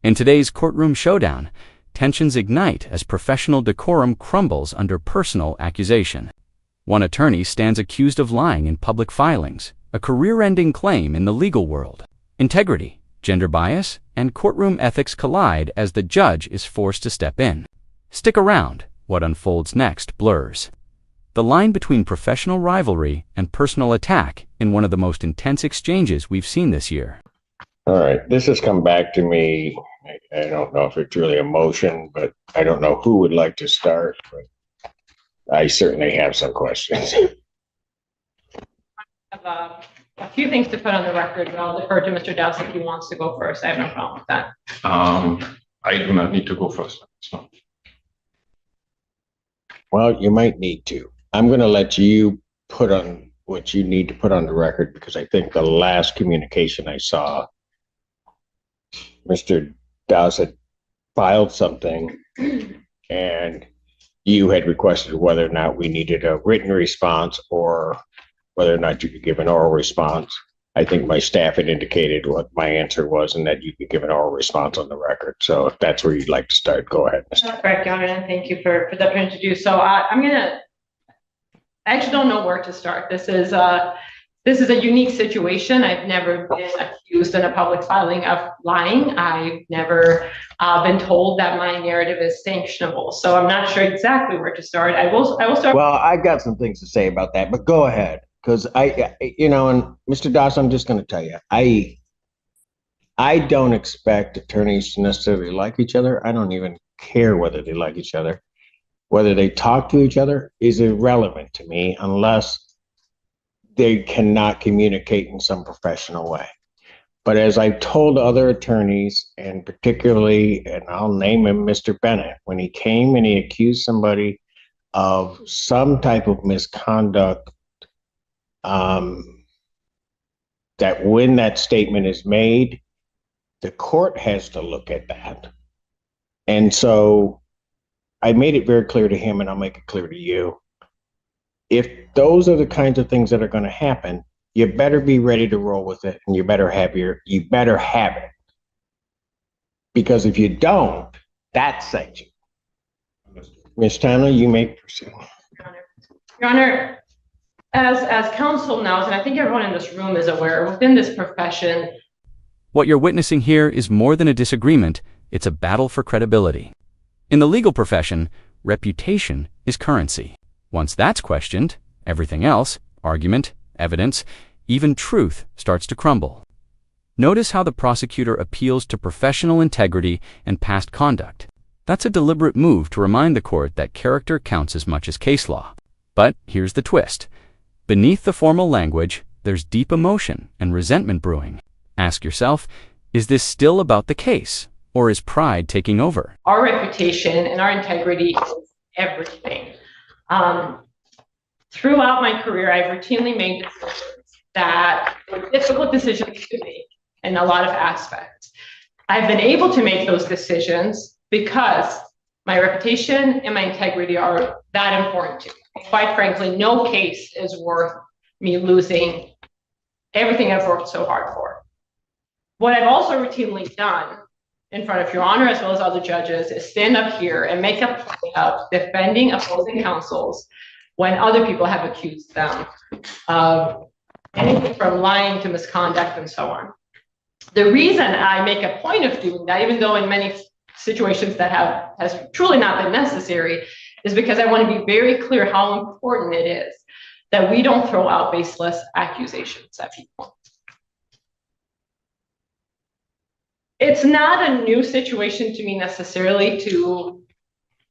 In today's courtroom showdown, tensions ignite as professional decorum crumbles under personal accusation. One attorney stands accused of lying in public filings, a career-ending claim in the legal world. Integrity, gender bias, and courtroom ethics collide as the judge is forced to step in. Stick around, what unfolds next blurs the line between professional rivalry and personal attack in one of the most intense exchanges we've seen this year. All right, this has come back to me. I don't know if it's really a motion, but I don't know who would like to start, but I certainly have some questions. I have a few things to put on the record, but I'll defer to Mr. Dowse if he wants to go first. I have no problem with that. I do not need to go first. So. Well, you might need to. I'm going to let you put on what you need to put on the record, because I think the last communication I saw, Mr. Dowse had filed something and you had requested whether or not we needed a written response or whether or not you could give an oral response. I think my staff had indicated what my answer was and that you could give an oral response on the record. So if that's where you'd like to start, go ahead. That's correct, Your Honor, and thank you for the opportunity to do so. I actually don't know where to start. This is a unique situation. I've never been accused in a public filing of lying. I've never been told that my narrative is sanctionable. So I'm not sure exactly where to start. I will start. Well, I've got some things to say about that, but go ahead. Because and Mr. Dowse, I'm just going to tell you, I don't expect attorneys to necessarily like each other. I don't even care whether they like each other. Whether they talk to each other is irrelevant to me unless they cannot communicate in some professional way. But as I've told other attorneys, and particularly, and I'll name him Mr. Bennett, when he came and he accused somebody of some type of misconduct, that when that statement is made, the court has to look at that. And so I made it very clear to him, and I'll make it clear to you. If those are the kinds of things that are going to happen, you better be ready to roll with it, and you better have it. Because if you don't, that's sanction. Ms. Tanner, you may proceed. Your Honor, as counsel knows, and I think everyone in this room is aware, within this profession, what you're witnessing here is more than a disagreement, it's a battle for credibility. In the legal profession, reputation is currency. Once that's questioned, everything else, argument, evidence, even truth, starts to crumble. Notice how the prosecutor appeals to professional integrity and past conduct. That's a deliberate move to remind the court that character counts as much as case law. But here's the twist. Beneath the formal language, there's deep emotion and resentment brewing. Ask yourself, is this still about the case, or is pride taking over? Our reputation and our integrity is everything. Throughout my career, I've routinely made decisions that were difficult decisions to make in a lot of aspects. I've been able to make those decisions because my reputation and my integrity are that important to me. Quite frankly, no case is worth me losing everything I've worked so hard for. What I've also routinely done in front of Your Honor, as well as other judges, is stand up here and make a point of defending opposing counsels when other people have accused them of anything from lying to misconduct and so on. The reason I make a point of doing that, even though in many situations that has truly not been necessary, is because I want to be very clear how important it is that we don't throw out baseless accusations at people. It's not a new situation to me necessarily to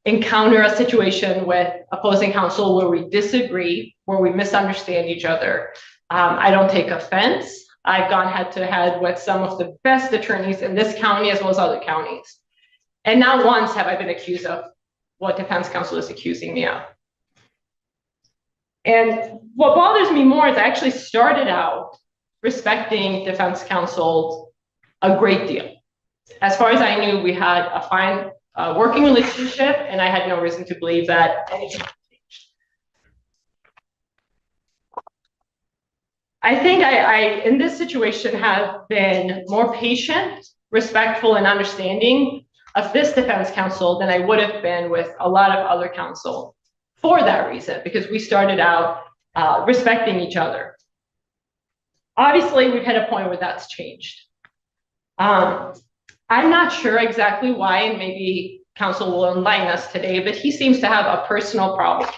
encounter a situation with opposing counsel where we disagree, where we misunderstand each other. I don't take offense. I've gone head to head with some of the best attorneys in this county as well as other counties. And not once have I been accused of what defense counsel is accusing me of. And what bothers me more is I actually started out respecting defense counsel a great deal. As far as I knew, we had a fine working relationship, and I had no reason to believe that anything changed. I think I in this situation, have been more patient respectful and understanding of this defense counsel than I would have been with a lot of other counsel for that reason, because we started out respecting each other. Obviously, we've had a point where that's changed. I'm not sure exactly why, and maybe counsel will enlighten us today, but he seems to have a personal problem.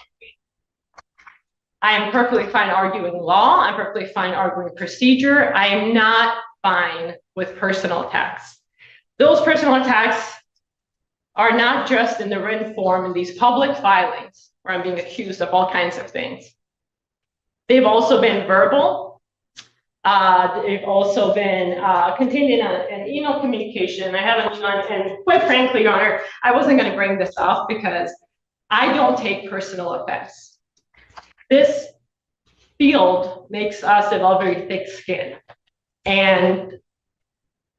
I am perfectly fine arguing law. I'm perfectly fine arguing procedure. I am not fine with personal attacks. Those personal attacks are not just in the written form in these public filings where I'm being accused of all kinds of things. They've also been verbal. They've also been contained in an email communication. I have an email, and quite frankly, Your Honor, I wasn't going to bring this up because I don't take personal offense. This field makes us develop very thick skin. And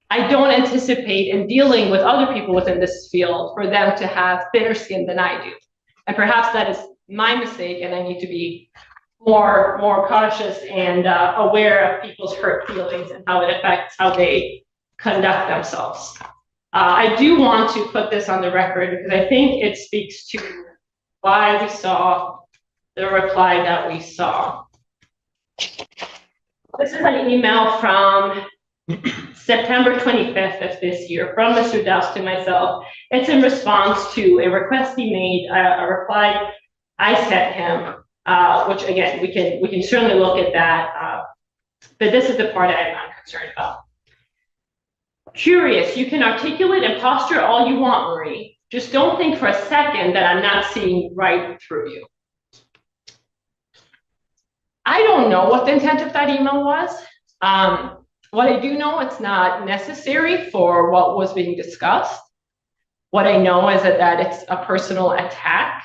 I don't anticipate in dealing with other people within this field for them to have thinner skin than I do. And perhaps that is my mistake, and I need to be more cautious and aware of people's hurt feelings and how it affects how they conduct themselves. I do want to put this on the record because I think it speaks to why we saw the reply that we saw. This is an email from September 25th of this year from Mr. Douse to myself. It's in response to a request he made, a reply I sent him, which again, we can certainly look at that, but this is the part I'm not concerned about. Curious, you can articulate and posture all you want, Marie. Just don't think for a second that I'm not seeing right through you. I don't know what the intent of that email was. What I do know, it's not necessary for what was being discussed. What I know is that it's a personal attack.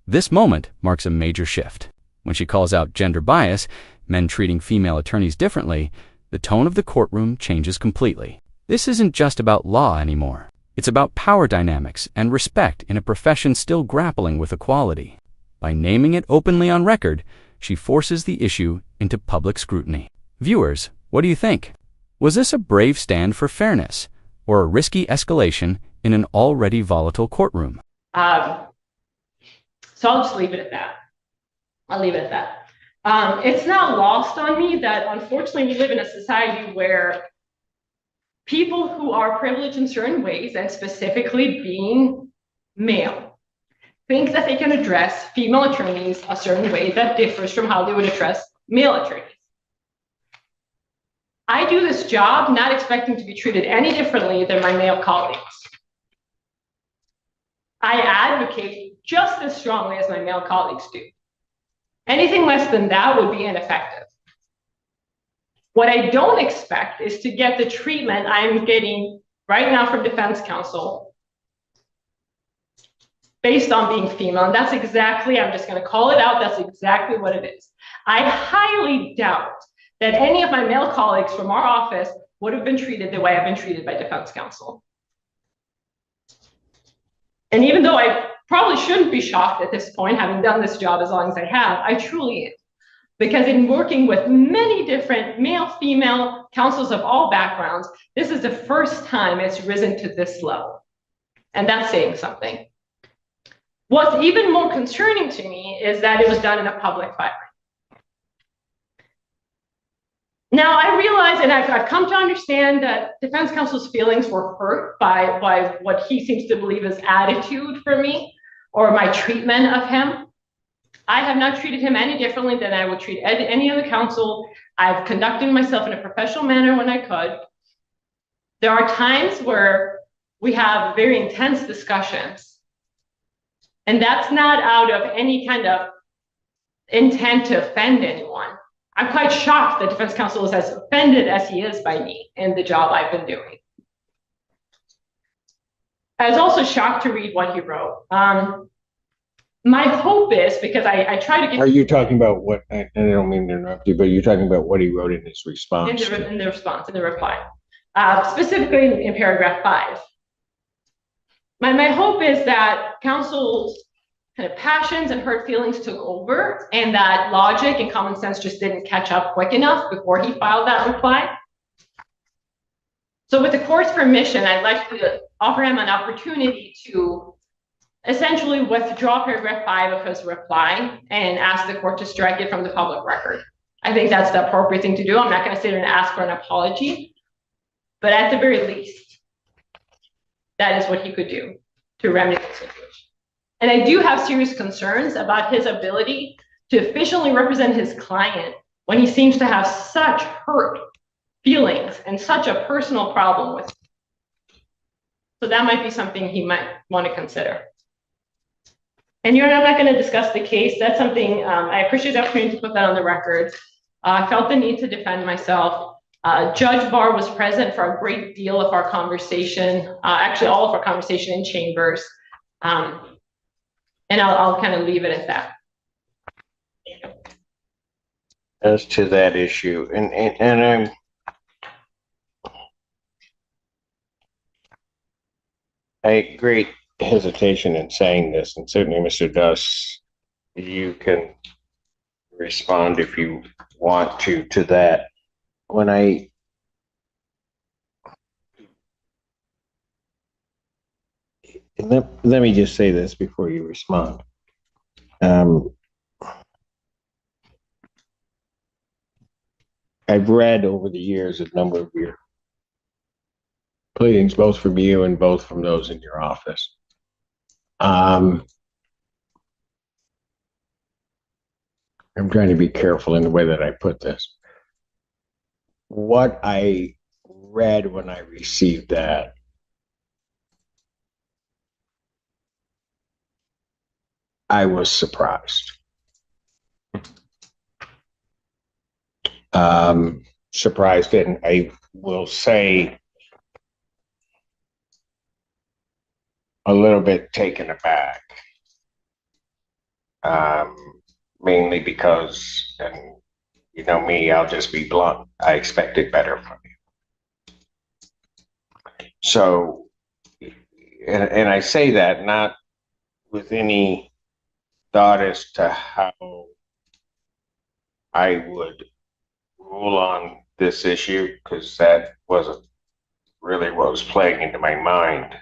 This moment marks a major shift. When she calls out gender bias, men treating female attorneys differently, the tone of the courtroom changes completely. This isn't just about law anymore. It's about power dynamics and respect in a profession still grappling with equality. By naming it openly on record, she forces the issue into public scrutiny. Viewers, what do you think? Was this a brave stand for fairness or a risky escalation in an already volatile courtroom? So I'll just leave it at that. I'll leave it at that. It's not lost on me that unfortunately we live in a society where people who are privileged in certain ways, and specifically being male, think that they can address female attorneys a certain way that differs from how they would address male attorneys. I do this job not expecting to be treated any differently than my male colleagues. I advocate just as strongly as my male colleagues do. Anything less than that would be ineffective. What I don't expect is to get the treatment I'm getting right now from defense counsel based on being female. And that's exactly, I'm just going to call it out, that's exactly what it is. I highly doubt that any of my male colleagues from our office would have been treated the way I've been treated by defense counsel. And even though I probably shouldn't be shocked at this point, having done this job as long as I have, I truly am. Because in working with many different male, female counsels of all backgrounds, this is the first time it's risen to this level. And that's saying something. What's even more concerning to me is that it was done in a public filing. Now, I realize, and I've come to understand that defense counsel's feelings were hurt by what he seems to believe is attitude for me or my treatment of him. I have not treated him any differently than I would treat any other counsel. I've conducted myself in a professional manner when I could. There are times where we have very intense discussions, and that's not out of any kind of intent to offend anyone. I'm quite shocked that defense counsel is as offended as he is by me and the job I've been doing. I was also shocked to read what he wrote. My hope is, because I try to get— Are you talking about what, and I don't mean to interrupt you, but you're talking about what he wrote in his response? In the reply, specifically in paragraph 5. My hope is that counsel's kind of passions and hurt feelings took over, and that logic and common sense just didn't catch up quick enough before he filed that reply. So with the court's permission, I'd like to offer him an opportunity to essentially withdraw paragraph 5 of his reply and ask the court to strike it from the public record. I think that's the appropriate thing to do. I'm not going to sit here and ask for an apology, but at the very least, that is what he could do to remedy the situation. And I do have serious concerns about his ability to efficiently represent his client when he seems to have such hurt feelings and such a personal problem with him. So that might be something he might want to consider. And I'm not going to discuss the case. That's something I appreciate the opportunity to put that on the record. I felt the need to defend myself. Judge Barr was present for a great deal of our conversation, actually all of our conversation in chambers. And I'll kind of leave it at that. As to that issue, and I great hesitation in saying this, and certainly Mr. Duss, you can respond if you want to that. When let me just say this before you respond. I've read over the years a number of your pleadings, both from you and both from those in your office. I'm trying to be careful in the way that I put this. What I read when I received that, I was surprised. Surprised, and I will say a little bit taken aback. Mainly because, and you know me, I'll just be blunt, I expected better from you. So, and I say that not with any thought as to how I would rule on this issue, because that wasn't really what was playing into my mind.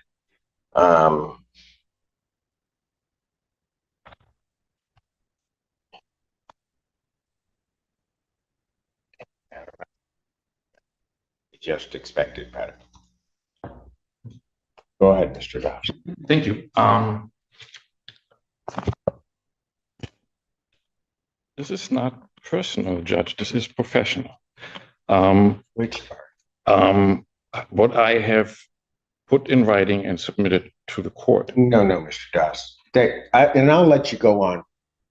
Just expected better. Go ahead, Mr. Doss. Thank you. This is not personal, Judge. This is professional. Which part? What I have put in writing and submitted to the court. No, Mr. Doss. And I'll let you go on.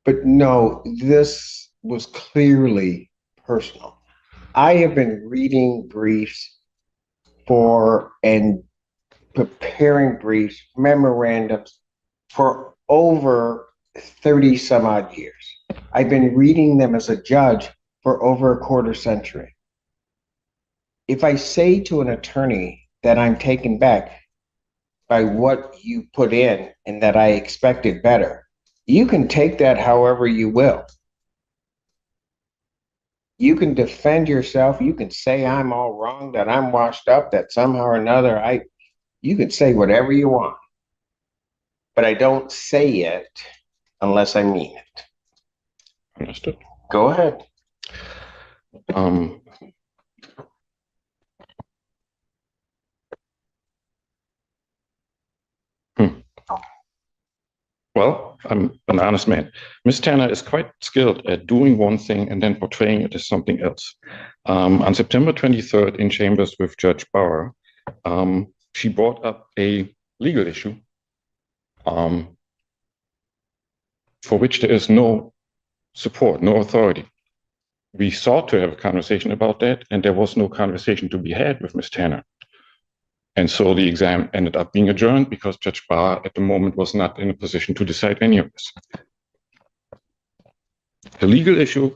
But no, this was clearly personal. I have been reading briefs and preparing briefs, memorandums for over 30 some odd years. I've been reading them as a judge for over a quarter century. If I say to an attorney that I'm taken back by what you put in and that I expected better, you can take that however you will. You can defend yourself. You can say I'm all wrong, that I'm washed up, that somehow or another you can say whatever you want. But I don't say it unless I mean it. Understood. Go ahead. Well, I'm an honest man. Ms. Tanner is quite skilled at doing one thing and then portraying it as something else. On September 23rd in chambers with Judge Bauer, she brought up a legal issue for which there is no support, no authority. We sought to have a conversation about that, and there was no conversation to be had with Ms. Tanner. And so the exam ended up being adjourned because Judge Barr at the moment was not in a position to decide any of this. The legal issue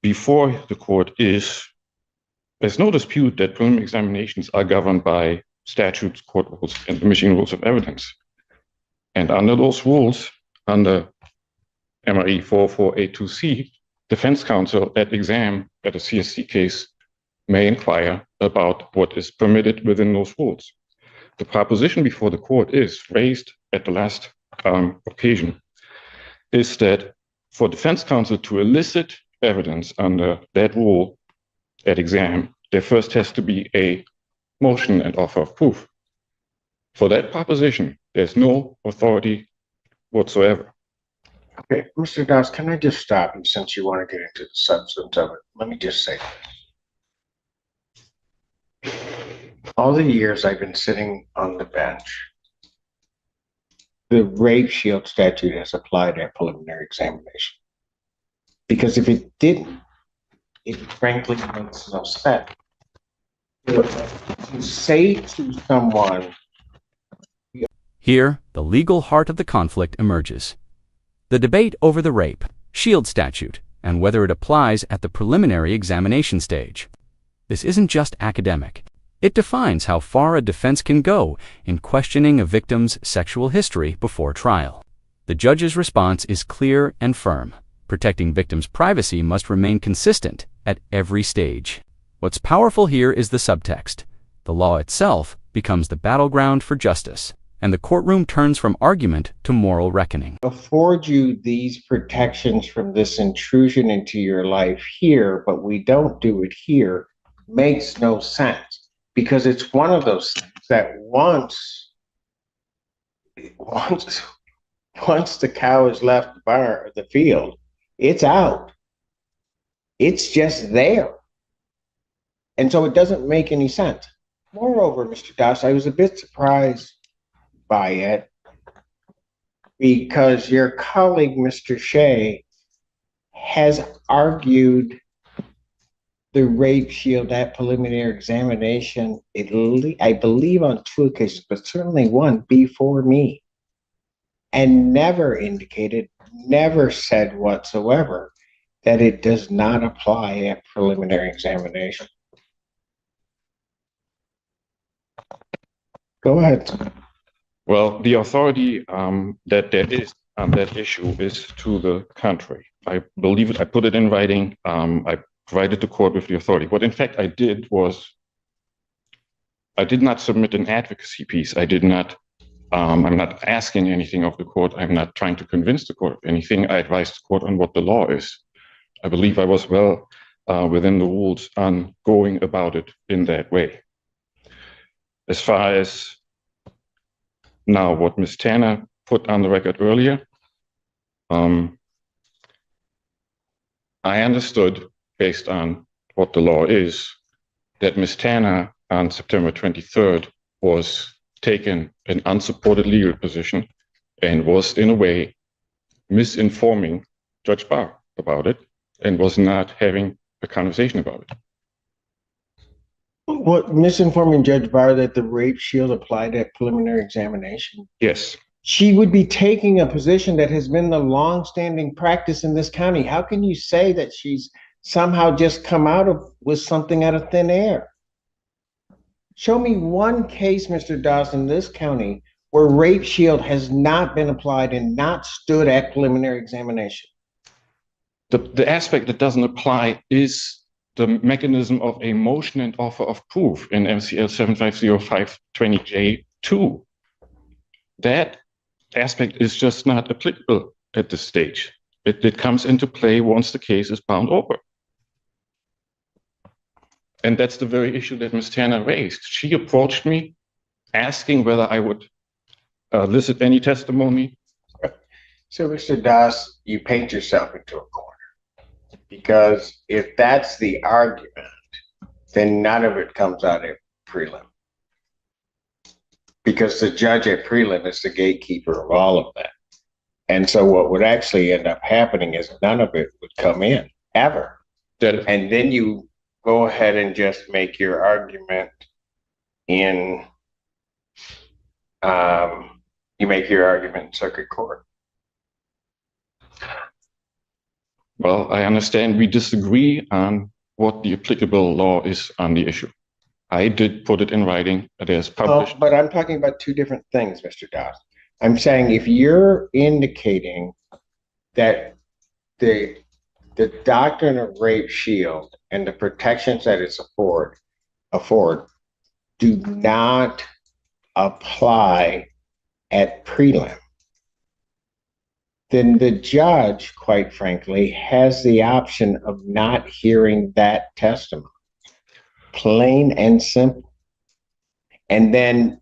before the court is, there's no dispute that preliminary examinations are governed by statutes, court rules, and the Michigan Rules of Evidence. And under those rules, under MRE 4482C, defense counsel at exam at a CSC case may inquire about what is permitted within those rules. The proposition before the court is raised at the last occasion is that for defense counsel to elicit evidence under that rule at exam, there first has to be a motion and offer of proof. For that proposition, there's no authority whatsoever. Okay, Mr. Doss, can I just stop you since you want to get into the substance of it? Let me just say this. All the years I've been sitting on the bench, the rape shield statute has applied at preliminary examination. Because if it didn't, it frankly makes no sense. To say to someone, Here, the legal heart of the conflict emerges. The debate over the rape shield statute and whether it applies at the preliminary examination stage. This isn't just academic. It defines how far a defense can go in questioning a victim's sexual history before trial. The judge's response is clear and firm. Protecting victims' privacy must remain consistent at every stage. What's powerful here is the subtext. The law itself becomes the battleground for justice, and the courtroom turns from argument to moral reckoning. afford you these protections from this intrusion into your life here, but we don't do it here, makes no sense. Because it's one of those things that once the cow has left the field, it's out. It's just there. And so it doesn't make any sense. Moreover, Mr. Doss, I was a bit surprised by it because your colleague, Mr. Shea, has argued the rape shield at preliminary examination, I believe on 2 occasions, but certainly one before me, and never indicated, never said whatsoever that it does not apply at preliminary examination. Go ahead. Well, the authority that there is on that issue is to the contrary. I believe it, I put it in writing. I provided the court with the authority. What in fact I did was, I did not submit an advocacy piece. I did not, I'm not asking anything of the court. I'm not trying to convince the court of anything. I advised the court on what the law is. I believe I was well within the rules on going about it in that way. As far as now what Ms. Tanner put on the record earlier, I understood, based on what the law is, that Ms. Tanner on September 23rd was taking an unsupported legal position and was in a way misinforming Judge Barr about it and was not having a conversation about it. What, misinforming Judge Barr that the rape shield applied at preliminary examination? Yes. She would be taking a position that has been the long-standing practice in this county. How can you say that she's somehow just come out with something out of thin air? Show me one case, Mr. Dawson, in this county where rape shield has not been applied and not stood at preliminary examination. The aspect that doesn't apply is the mechanism of a motion and offer of proof in MCL 750520J2. That aspect is just not applicable at this stage. It comes into play once the case is bound over. And that's the very issue that Ms. Tanner raised. She approached me asking whether I would elicit any testimony. So, Mr. Das, you paint yourself into a corner. Because if that's the argument, then none of it comes out at prelim. Because the judge at prelim is the gatekeeper of all of that. And so what would actually end up happening is none of it would come in, ever. And then you go ahead and just make your argument in, circuit court. Well, I understand we disagree on what the applicable law is on the issue. I did put it in writing. It is published. Oh, but I'm talking about two different things, Mr. Doss. I'm saying if you're indicating that the doctrine of rape shield and the protections that it supports afford do not apply at prelim, then the judge, quite frankly, has the option of not hearing that testimony. Plain and simple. And then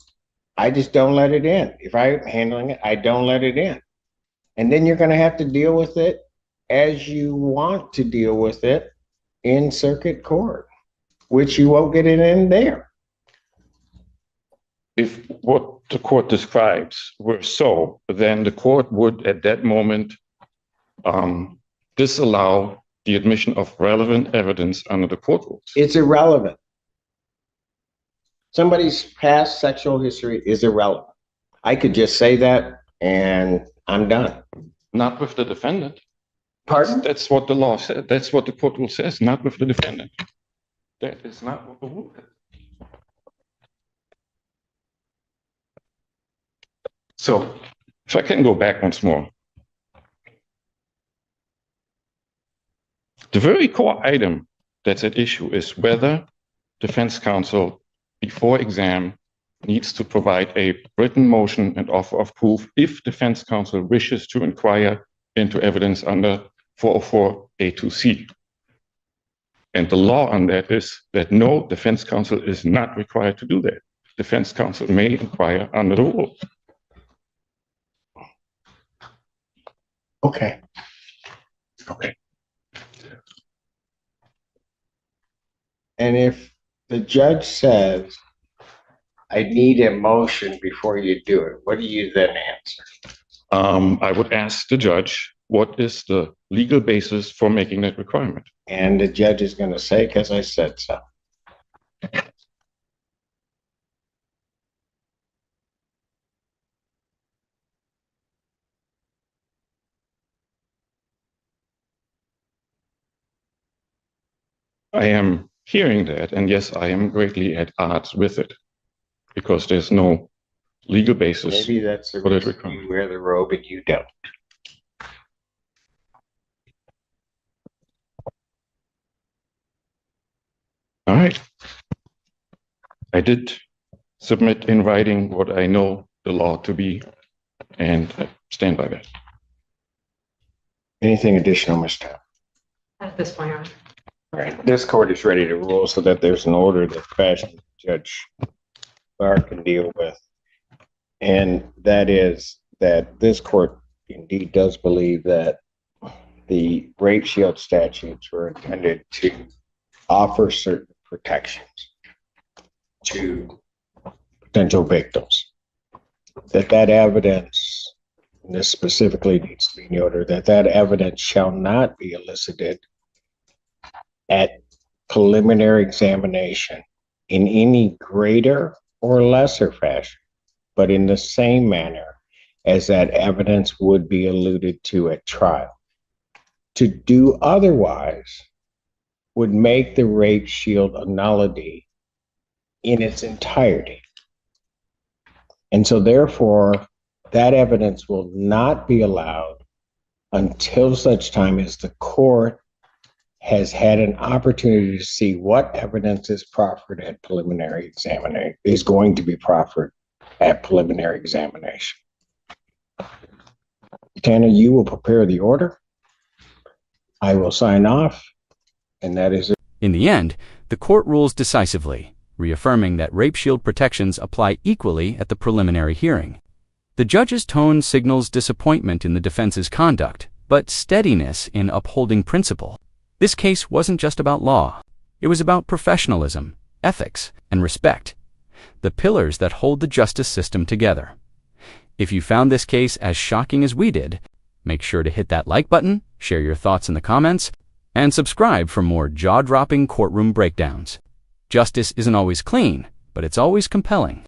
I just don't let it in. If I'm handling it, I don't let it in. And then you're going to have to deal with it as you want to deal with it in circuit court, which you won't get it in there. If what the court describes were so, then the court would at that moment disallow the admission of relevant evidence under the court rules. It's irrelevant. Somebody's past sexual history is irrelevant. I could just say that and I'm done. Not with the defendant. Pardon? That's what the law said. That's what the court rule says, not with the defendant. That is not what the rule says. So, if I can go back once more. The very core item that's at issue is whether defense counsel before exam needs to provide a written motion and offer of proof if defense counsel wishes to inquire into evidence under 404A2C. And the law on that is that no, defense counsel is not required to do that. Defense counsel may inquire under the rule. Okay. And if the judge says, I need a motion before you do it, what do you then answer? I would ask the judge, what is the legal basis for making that requirement? And the judge is going to say, because I said so. I am hearing that, and yes, I am greatly at odds with it because there's no legal basis. Maybe that's the for that reason requirement. you wear the robe and you don't. All right. I did submit in writing what I know the law to be, and I stand by that. Anything additional, Mr. At this point, Your Honor. All right. This court is ready to rule so that there's an order that fashion Judge Barr can deal with. And that is that this court indeed does believe that the rape shield statutes were intended to offer certain protections to potential victims. That evidence, and this specifically needs to be noted, that evidence shall not be elicited at preliminary examination in any greater or lesser fashion, but in the same manner as that evidence would be alluded to at trial. To do otherwise would make the rape shield a nullity in its entirety. And so therefore, that evidence will not be allowed until such time as the court has had an opportunity to see what evidence is proffered at preliminary examination, is going to be proffered at preliminary examination. Tana, you will prepare the order. I will sign off, and that is it. In the end, the court rules decisively, reaffirming that rape shield protections apply equally at the preliminary hearing. The judge's tone signals disappointment in the defense's conduct, but steadiness in upholding principle. This case wasn't just about law. It was about professionalism, ethics, and respect, the pillars that hold the justice system together. If you found this case as shocking as we did, make sure to hit that like button, share your thoughts in the comments, and subscribe for more jaw-dropping courtroom breakdowns. Justice isn't always clean, but it's always compelling.